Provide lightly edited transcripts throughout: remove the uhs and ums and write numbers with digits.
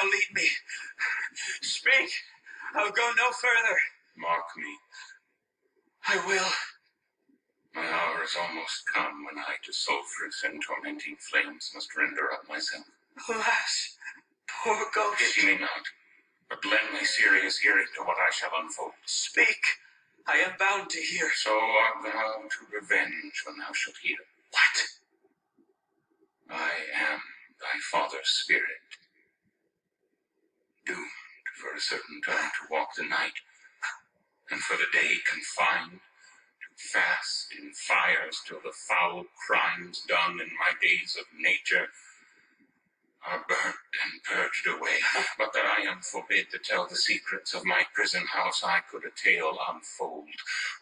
now lead me. Speak. I'll go no further. Mark me. I will. My hour is almost come when I to sulphurous and tormenting flames must render up myself. Alas, poor ghost. Pity me not, but lend me serious hearing to what I shall unfold. Speak. I am bound to hear. So art thou to revenge when thou shalt hear. What? I am thy father's spirit, doomed for a certain time to walk the night, and for the day confined to fast in fires till the foul crimes done in my days of nature are burnt and purged away. But that I am forbid to tell the secrets of my prison house, I could a tale unfold,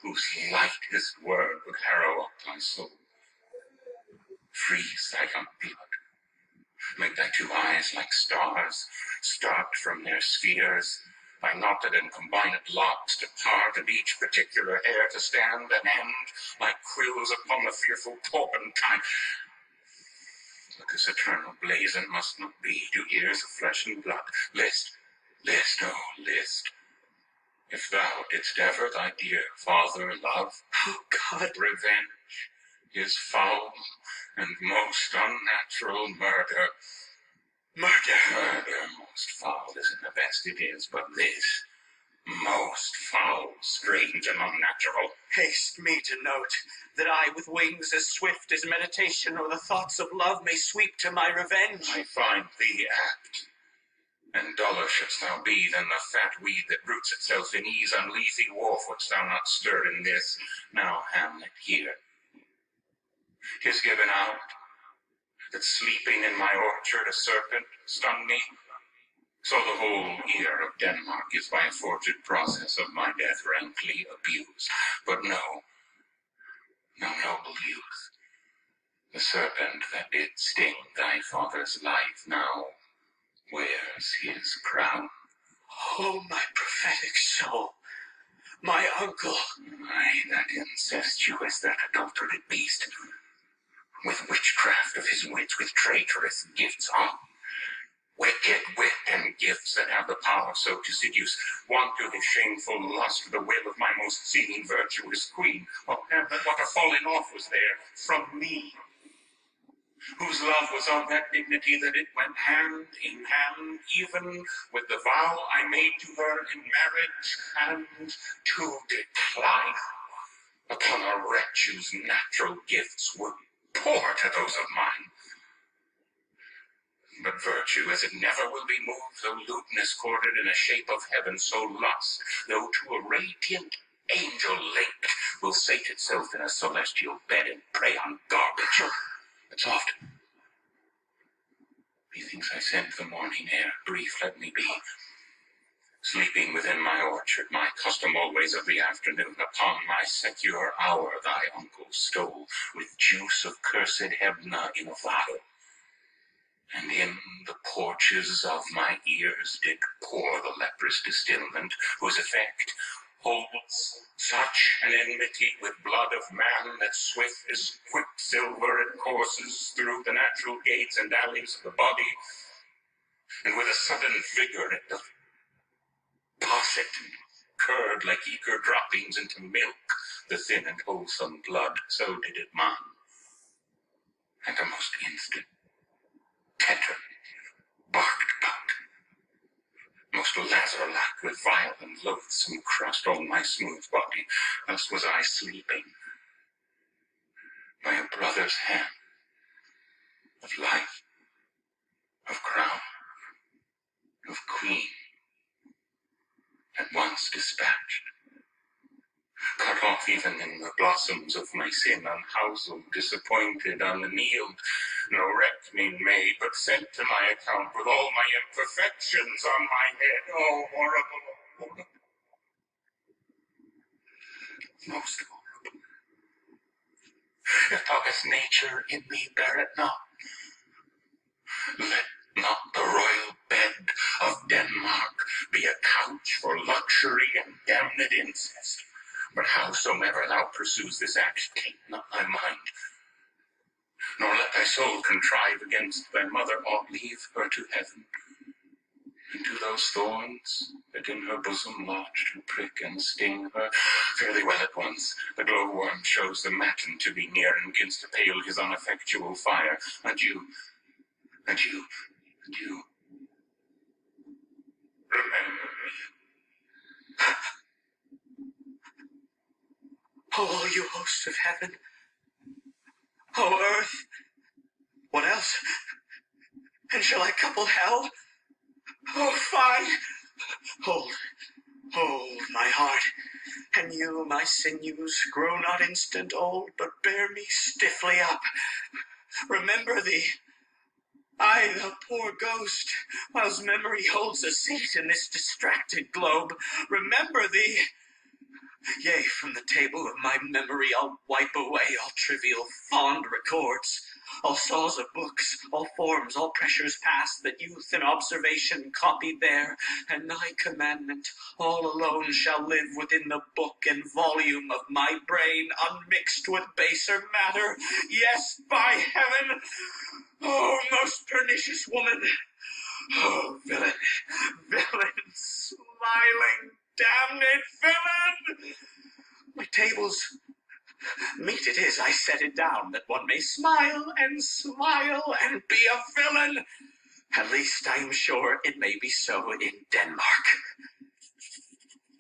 whose lightest word would harrow up thy soul. Freeze thy young blood, make thy two eyes like stars start from their spheres, thy knotted and combined locks to part, and each particular hair to stand and end like quills upon the fearful porpentine. But this eternal blazon must not be to ears of flesh and blood. List, oh list, if thou didst ever thy dear father love. Oh God. Revenge is foul and most unnatural murder. Murder most foul is in the best it is, but this most foul, strange, and unnatural. Haste me to note that I, with wings as swift as meditation or the thoughts of love, may sweep to my revenge. I find thee apt, and duller shouldst thou be than the fat weed that roots itself in ease. Unleasy wharf wouldst thou not stir in this. Now, Hamlet, hear. 'Tis given out that sleeping in my orchard a serpent stung me. So the whole ear of Denmark is by a forged process of my death rankly abused. But no, noble youth, the serpent that did sting thy father's life now wears his crown. Oh, my prophetic soul, my uncle. Aye, that incestuous, that adulterate beast, with witchcraft of his wits, with traitorous gifts on. Wicked wit and gifts that have the power so to seduce one to his shameful lust, the will of my most seeming virtuous queen. What a falling off was there from me, whose love was of that dignity that it went hand in hand, even with the vow I made to her in marriage, and to decline upon a wretch whose natural gifts were poor to those of mine. But virtue, as it never will be moved, though lewdness corded in a shape of heaven, so lust, though to a radiant angel linked, will sate itself in a celestial bed and prey on garbage. It's oft. Methinks I scent the morning air. Brief let me be. Sleeping within my orchard, my custom always of the afternoon, upon my secure hour thy uncle stole, with juice of cursed Hebna in a vial, and in the porches of my ears did pour the leprous distilment, whose effect holds such an enmity with blood of man that swift as quicksilver it courses through the natural gates and alleys of the body, and with a sudden vigor it doth posset and curd like eager droppings into milk the thin and wholesome blood. So did it mine, and a most instant tetra barked about, most lazar-like with vile and loathsome crust on my smooth body. Thus was I sleeping by a brother's hand, of life, of crown, of queen, at once dispatched, cut off even in the blossoms of my sin, unhoused, disappointed, unannealed, no reckoning made, but sent to my account with all my imperfections on my head. Oh, horrible, most horrible. If thou hast nature in me, bear it not. Let not the royal bed of Denmark be a couch for luxury and damned incest. But howsoever thou pursues this act, take not thy mind, nor let thy soul contrive against thy mother aught, leave her to heaven. into those thorns that in her bosom lodge to prick and sting her. Fairly well at once the glowworm shows the matin to be near, and begins to pale his ineffectual fire. Adieu, adieu, adieu. Remember me. Oh, you hosts of heaven. Oh, earth. What else? And shall I couple hell? Oh, fine. Hold, hold my heart. And you, my sinews, grow not instant old, but bear me stiffly up. Remember thee. I, the poor ghost, whilst memory holds a seat in this distracted globe. Remember thee. Yea, from the table of my memory I'll wipe away all trivial, fond records, all saws of books, all forms, all pressures past, that youth and observation copied there, and thy commandment all alone shall live within the book and volume of my brain, unmixed with baser matter. Yes, by heaven! Oh, most pernicious woman! Oh, villain, villain, smiling, damned villain! My table's meet it is I set it down, that one may smile and be a villain. At least I am sure it may be so in Denmark.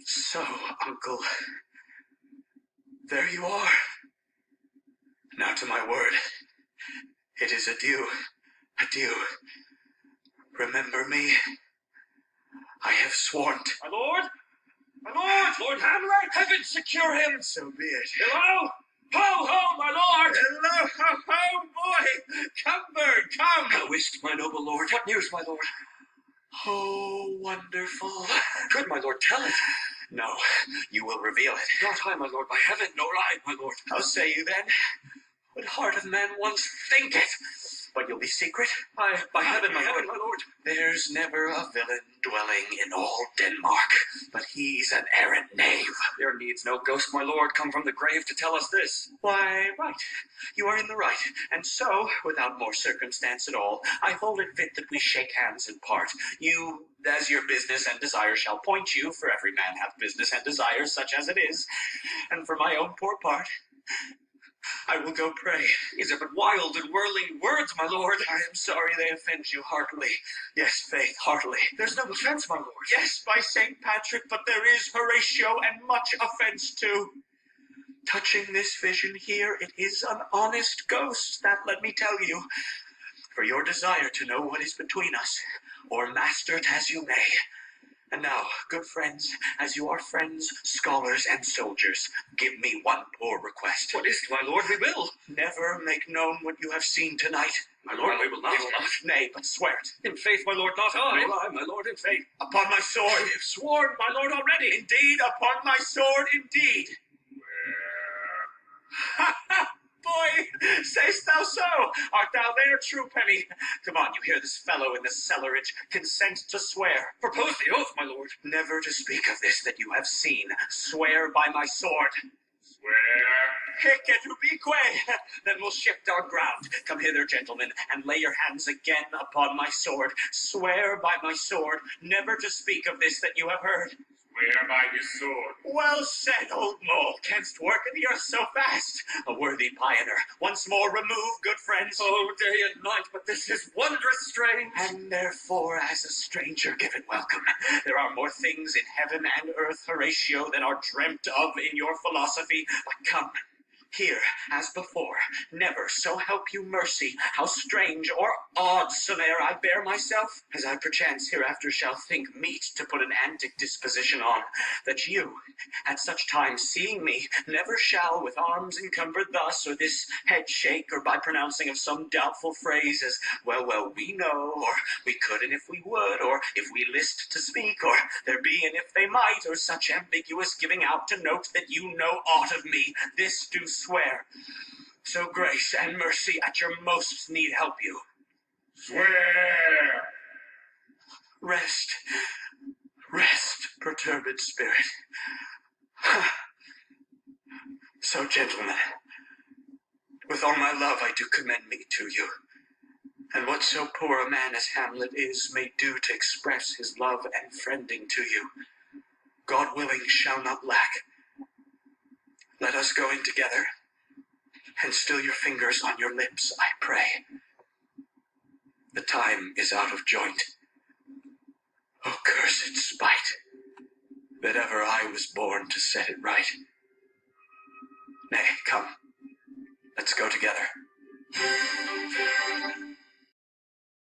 So, uncle, there you are. Now to my word. It is adieu, adieu. Remember me. I have sworn. My lord! My lord! Lord Hamlet! Heaven secure him! So be it. Hello! Ho, ho, my lord! Hello, ho, ho, boy! Come, bird, come! How is't, my noble lord? What news, my lord? Oh, wonderful. Good, my lord, tell it. No, you will reveal it. Not I, my lord, by heaven, no lie, my lord. How say you then? What heart of man once thinketh? But you'll be secret? By heaven, my lord. There's never a villain dwelling in all Denmark, but he's an arrant knave. There needs no ghost, my lord, come from the grave to tell us this. Why, right. You are in the right. And so, without more circumstance at all, I hold it fit that we shake hands and part. You, as your business and desire shall point you, for every man hath business and desire, such as it is. And for my own poor part, I will go pray. These are but wild and whirling words, my lord. I am sorry they offend you heartily. Yes, faith, heartily. There's no offense, my lord. Yes, by St. Patrick, but there is, Horatio, and much offense too. Touching this vision here, it is an honest ghost, that let me tell you. For your desire to know what is between us, or master it as you may. And now, good friends, as you are friends, scholars, and soldiers, give me one poor request. What is't, my lord? We will. Never make known what you have seen tonight. My lord, we will not. Nay, but swear it. In faith, my lord, not I. No, I, my lord, in faith. Upon my sword. You've sworn, my lord, already. Indeed, upon my sword, indeed. Ha ha! Boy, say'st thou so? Art thou there, true penny? Come on, you hear this fellow in the cellarage. Consent to swear. Propose the oath, my lord. Never to speak of this that you have seen. Swear by my sword. Swear. Hic et ubique. Then we'll shift our ground. Come hither, gentlemen, and lay your hands again upon my sword. Swear by my sword, never to speak of this that you have heard. Swear by his sword. Well said, old mole. Canst work in the earth so fast? A worthy pioneer. Once more remove, good friends. Oh, day and night, but this is wondrous strange. And therefore, as a stranger, give it welcome. There are more things in heaven and earth, Horatio, than are dreamt of in your philosophy. But come, here, as before, never, so help you mercy, how strange or odd soe'er I bear myself, as I perchance hereafter shall think meet to put an antic disposition on, that you, at such times seeing me, never shall with arms encumbered thus, or this head shake, or by pronouncing of some doubtful phrase, as well, we know, or we could and if we would, or if we list to speak, or there be and if they might, or such ambiguous giving out to note that you know aught of me, this do swear. So grace and mercy at your most need help you. Swear. Rest, perturbed spirit. So, gentlemen, with all my love I do commend me to you. and what so poor a man as Hamlet is may do to express his love and friending to you, God willing shall not lack. Let us go in together, and still your fingers on your lips, I pray. The time is out of joint. O cursed spite, that ever I was born to set it right. Nay, come, let's go together.